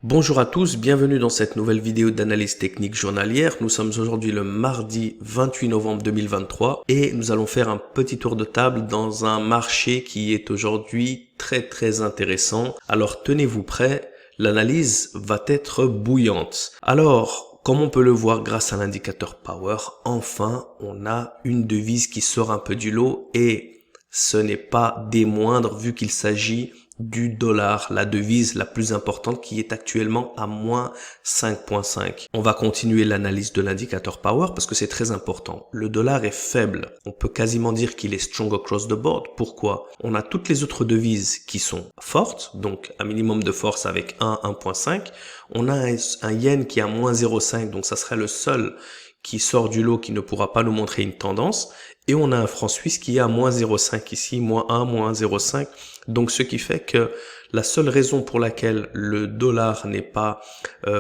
Bonjour à tous, bienvenue dans cette nouvelle vidéo d'analyse technique journalière. Nous sommes aujourd'hui le mardi 28 novembre 2023 et nous allons faire un petit tour de table dans un marché qui est aujourd'hui très intéressant. Alors tenez-vous prêts, l'analyse va être bouillante. Alors, comme on peut le voir grâce à l'indicateur Power, enfin on a une devise qui sort un peu du lot et ce n'est pas des moindres vu qu'il s'agit du dollar, la devise la plus importante qui est actuellement à moins 5,5. On va continuer l'analyse de l'indicateur Power parce que c'est très important. Le dollar est faible. On peut quasiment dire qu'il est strong across the board. Pourquoi? On a toutes les autres devises qui sont fortes, donc un minimum de force avec 1,5. On a un yen qui est à moins 0,5, donc ça serait le seul qui sort du lot qui ne pourra pas nous montrer une tendance. Et on a un franc suisse qui est à moins 0,5 ici, moins 1, moins 0,5. Donc ce qui fait que la seule raison pour laquelle le dollar n'est pas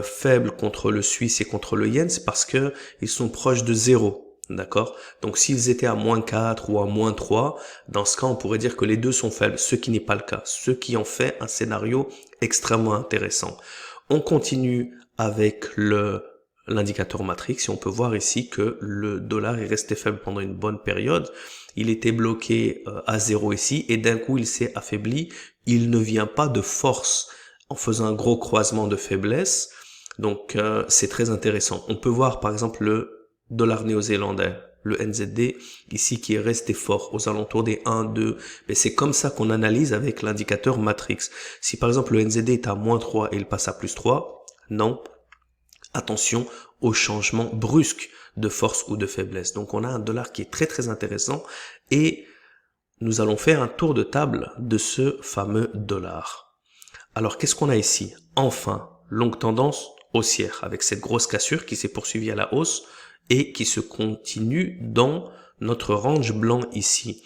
faible contre le suisse et contre le yen, c'est parce que ils sont proches de 0. D'accord? Donc s'ils étaient à moins 4 ou à moins 3, dans ce cas on pourrait dire que les deux sont faibles, ce qui n'est pas le cas, ce qui en fait un scénario extrêmement intéressant. On continue avec l'indicateur matrix, et on peut voir ici que le dollar est resté faible pendant une bonne période. Il était bloqué à 0 ici et d'un coup il s'est affaibli. Il ne vient pas de force en faisant un gros croisement de faiblesse. Donc c'est très intéressant. On peut voir par exemple le dollar néo-zélandais, le NZD ici qui est resté fort aux alentours des 1, 2. Mais c'est comme ça qu'on analyse avec l'indicateur matrix. Si par exemple le NZD est à moins 3 et il passe à plus 3, non. Attention au changement brusque de force ou de faiblesse. Donc on a un dollar qui est très intéressant et nous allons faire un tour de table de ce fameux dollar. Alors qu'est-ce qu'on a ici? Enfin, longue tendance haussière avec cette grosse cassure qui s'est poursuivie à la hausse et qui se continue dans notre range blanc ici.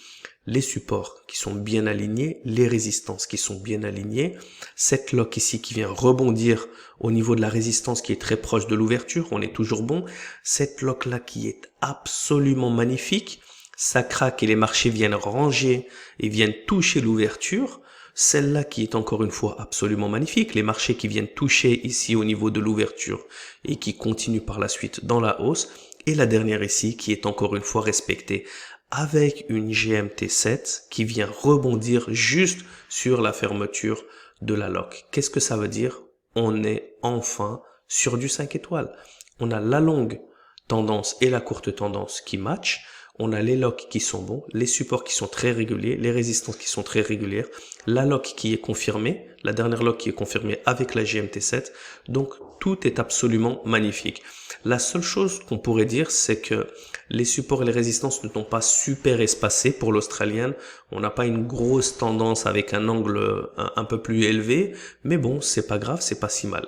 Les supports qui sont bien alignés, les résistances qui sont bien alignées, cette lock ici qui vient rebondir au niveau de la résistance qui est très proche de l'ouverture, on est toujours bon, cette lock là qui est absolument magnifique, ça craque et les marchés viennent ranger et viennent toucher l'ouverture, celle-là qui est encore une fois absolument magnifique, les marchés qui viennent toucher ici au niveau de l'ouverture et qui continuent par la suite dans la hausse, et la dernière ici qui est encore une fois respectée avec une GMT7 qui vient rebondir juste sur la fermeture de la lock. Qu'est-ce que ça veut dire? On est enfin sur du 5 étoiles. On a la longue tendance et la courte tendance qui matchent. On a les locks qui sont bons, les supports qui sont très réguliers, les résistances qui sont très régulières, la lock qui est confirmée, la dernière lock qui est confirmée avec la GMT7. Donc tout est absolument magnifique. La seule chose qu'on pourrait dire, c'est que les supports et les résistances ne sont pas super espacés pour l'australienne. On n'a pas une grosse tendance avec un angle un peu plus élevé, mais bon, c'est pas grave, c'est pas si mal.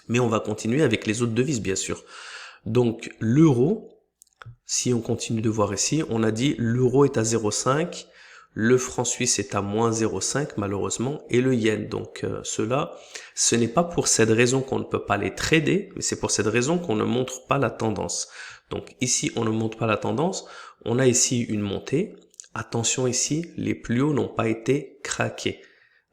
Mais on va continuer avec les autres devises, bien sûr. Donc l'euro, si on continue de voir ici, on a dit l'euro est à 0,5, le franc suisse est à moins 0,5 malheureusement, et le yen. Donc cela, ce n'est pas pour cette raison qu'on ne peut pas les trader, mais c'est pour cette raison qu'on ne montre pas la tendance. Donc ici, on ne montre pas la tendance, on a ici une montée. Attention ici, les plus hauts n'ont pas été craqués.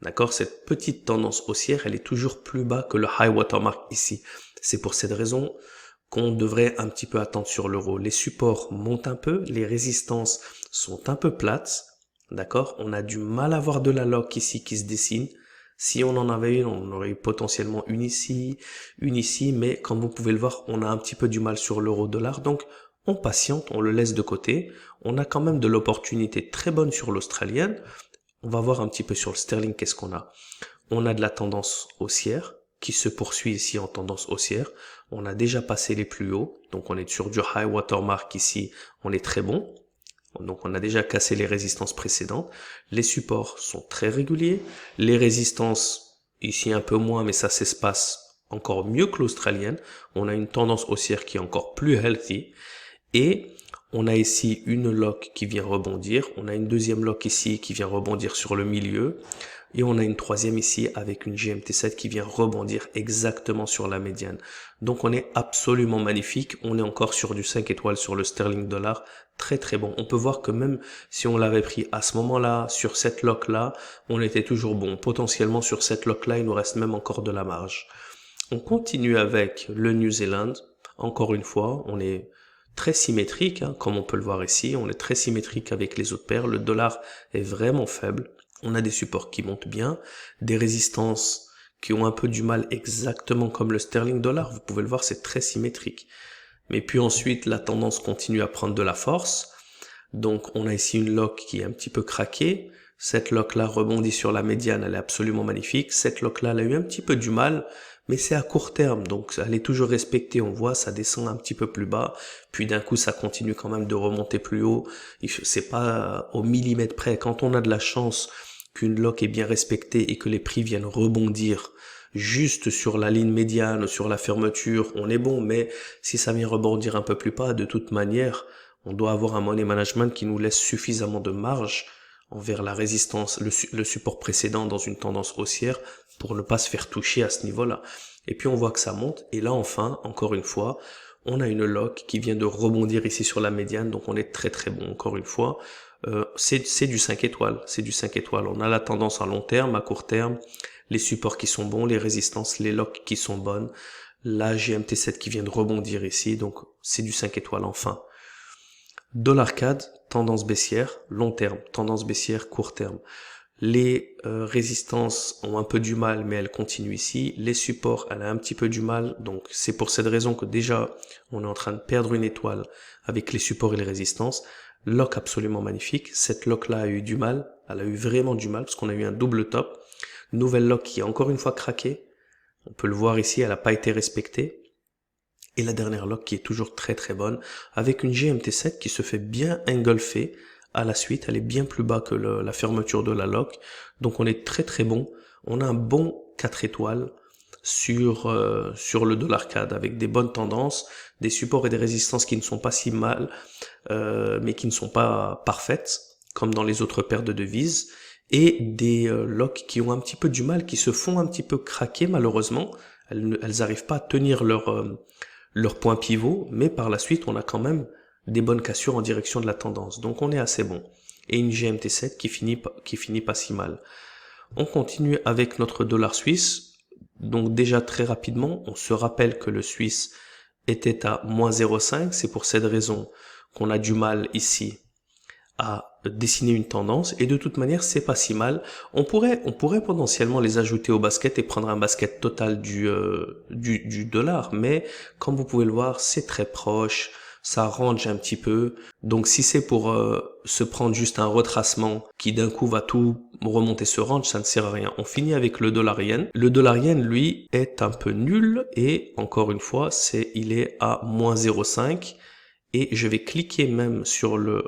D'accord? Cette petite tendance haussière, elle est toujours plus bas que le high watermark ici. C'est pour cette raison qu'on devrait un petit peu attendre sur l'euro. Les supports montent un peu, les résistances sont un peu plates, d'accord? On a du mal à voir de la lock ici qui se dessine. Si on en avait une, on aurait eu potentiellement une ici, mais comme vous pouvez le voir, on a un petit peu du mal sur l'euro-dollar, donc on patiente, on le laisse de côté. On a quand même de l'opportunité très bonne sur l'australienne. On va voir un petit peu sur le sterling, qu'est-ce qu'on a? On a de la tendance haussière, qui se poursuit ici en tendance haussière. On a déjà passé les plus hauts, donc on est sur du high watermark ici, on est très bon. Donc on a déjà cassé les résistances précédentes. Les supports sont très réguliers. Les résistances, ici un peu moins, mais ça s'espace encore mieux que l'australienne. On a une tendance haussière qui est encore plus healthy. Et on a ici une lock qui vient rebondir. On a une deuxième lock ici qui vient rebondir sur le milieu. Et on a une troisième ici avec une GMT7 qui vient rebondir exactement sur la médiane. Donc on est absolument magnifique. On est encore sur du 5 étoiles sur le sterling dollar. Très très bon. On peut voir que même si on l'avait pris à ce moment-là, sur cette lock-là, on était toujours bon. Potentiellement sur cette lock-là, il nous reste même encore de la marge. On continue avec le New Zealand. Encore une fois, on est très symétrique, hein, comme on peut le voir ici. On est très symétrique avec les autres paires. Le dollar est vraiment faible. On a des supports qui montent bien, des résistances qui ont un peu du mal exactement comme le sterling dollar. Vous pouvez le voir, c'est très symétrique. Mais puis ensuite, la tendance continue à prendre de la force. Donc on a ici une lock qui est un petit peu craquée. Cette lock-là rebondit sur la médiane, elle est absolument magnifique. Cette lock-là, elle a eu un petit peu du mal, mais c'est à court terme, donc elle est toujours respectée. On voit, ça descend un petit peu plus bas, puis d'un coup, ça continue quand même de remonter plus haut. C'est pas au millimètre près. Quand on a de la chance qu'une lock est bien respectée et que les prix viennent rebondir juste sur la ligne médiane, sur la fermeture, on est bon, mais si ça vient rebondir un peu plus bas, de toute manière, on doit avoir un money management qui nous laisse suffisamment de marge envers la résistance, le support précédent dans une tendance haussière pour ne pas se faire toucher à ce niveau-là. Et puis on voit que ça monte, et là enfin, encore une fois, on a une lock qui vient de rebondir ici sur la médiane, donc on est très très bon, encore une fois. C'est du 5 étoiles, c'est du 5 étoiles. On a la tendance à long terme, à court terme, les supports qui sont bons, les résistances, les locks qui sont bonnes, la GMT7 qui vient de rebondir ici, donc c'est du 5 étoiles enfin. Dollar CAD, tendance baissière, long terme, tendance baissière, court terme. Les résistances ont un peu du mal, mais elles continuent ici. Les supports, elle a un petit peu du mal, donc c'est pour cette raison que déjà, on est en train de perdre une étoile avec les supports et les résistances. Lock absolument magnifique. Cette lock-là a eu du mal, elle a eu vraiment du mal, parce qu'on a eu un double top. Nouvelle lock qui est encore une fois craquée. On peut le voir ici, elle n'a pas été respectée. Et la dernière lock qui est toujours très très bonne, avec une GMT7 qui se fait bien engulfer à la suite. Elle est bien plus bas que la fermeture de la lock. Donc on est très très bon. On a un bon 4 étoiles sur le dollar CAD avec des bonnes tendances, des supports et des résistances qui ne sont pas si mal, mais qui ne sont pas parfaites, comme dans les autres paires de devises, et des locks qui ont un petit peu du mal, qui se font un petit peu craquer malheureusement. Elles n'arrivent pas à tenir leur point pivot, mais par la suite, on a quand même des bonnes cassures en direction de la tendance. Donc on est assez bon. Et une GMT7 qui finit pas si mal. On continue avec notre dollar suisse. Donc déjà très rapidement, on se rappelle que le suisse était à moins 0,5. C'est pour cette raison qu'on a du mal ici à dessiner une tendance, et de toute manière c'est pas si mal. On pourrait potentiellement les ajouter au basket et prendre un basket total du dollar, mais comme vous pouvez le voir, c'est très proche, ça range un petit peu. Donc si c'est pour se prendre juste un retracement qui d'un coup va tout remonter ce range, ça ne sert à rien. On finit avec le dollar yen. Le dollar yen, lui, est un peu nul, et encore une fois, il est à moins 0,5, et je vais cliquer même sur le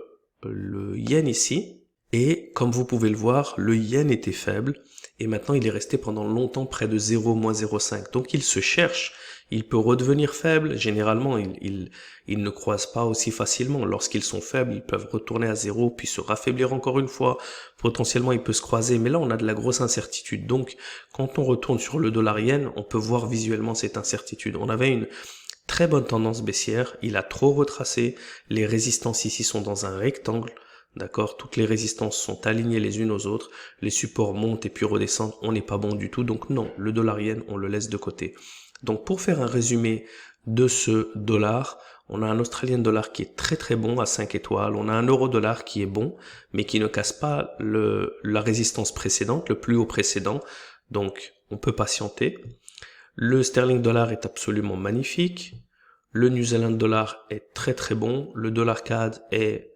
yen ici, et comme vous pouvez le voir, le yen était faible, et maintenant il est resté pendant longtemps près de 0, moins 0,5. Donc il se cherche, il peut redevenir faible. Généralement, il ne croise pas aussi facilement. Lorsqu'ils sont faibles, ils peuvent retourner à 0, puis se raffaiblir encore une fois. Potentiellement, il peut se croiser, mais là on a de la grosse incertitude. Donc quand on retourne sur le dollar yen, on peut voir visuellement cette incertitude. On avait une très bonne tendance baissière, il a trop retracé, les résistances ici sont dans un rectangle, d'accord, toutes les résistances sont alignées les unes aux autres, les supports montent et puis redescendent, on n'est pas bon du tout, donc non, le dollar yen, on le laisse de côté. Donc pour faire un résumé de ce dollar, on a un Australian dollar qui est très très bon à 5 étoiles, on a un euro dollar qui est bon, mais qui ne casse pas la résistance précédente, le plus haut précédent, donc on peut patienter. Le sterling dollar est absolument magnifique. Le New Zealand dollar est très très bon. Le dollar CAD est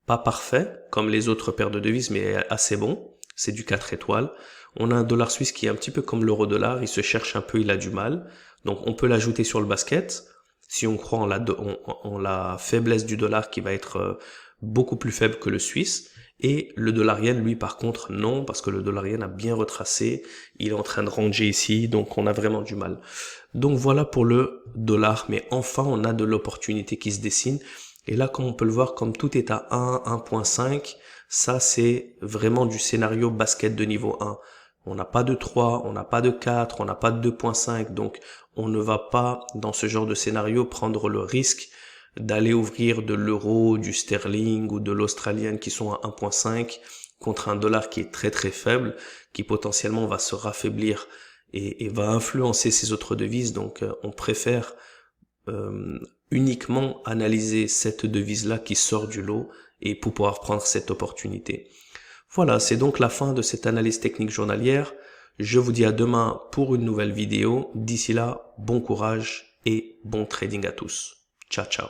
pas parfait comme les autres paires de devises, mais assez bon. C'est du 4 étoiles. On a un dollar suisse qui est un petit peu comme l'euro dollar. Il se cherche un peu, il a du mal. Donc on peut l'ajouter sur le basket. Si on croit en la faiblesse du dollar qui va être beaucoup plus faible que le suisse. Et le dollar yen, lui, par contre, non, parce que le dollar yen a bien retracé, il est en train de ranger ici, donc on a vraiment du mal. Donc voilà pour le dollar, mais enfin, on a de l'opportunité qui se dessine. Et là, comme on peut le voir, comme tout est à 1, 1.5, Ça, c'est vraiment du scénario basket de niveau 1. On n'a pas de 3, on n'a pas de 4, on n'a pas de 2.5, donc on ne va pas, dans ce genre de scénario, prendre le risque d'aller ouvrir de l'euro, du sterling ou de l'australienne qui sont à 1.5 contre un dollar qui est très très faible, qui potentiellement va se raffaiblir et va influencer ces autres devises. Donc on préfère uniquement analyser cette devise-là qui sort du lot et pour pouvoir prendre cette opportunité. Voilà, c'est donc la fin de cette analyse technique journalière. Je vous dis à demain pour une nouvelle vidéo. D'ici là, bon courage et bon trading à tous. Ciao, ciao.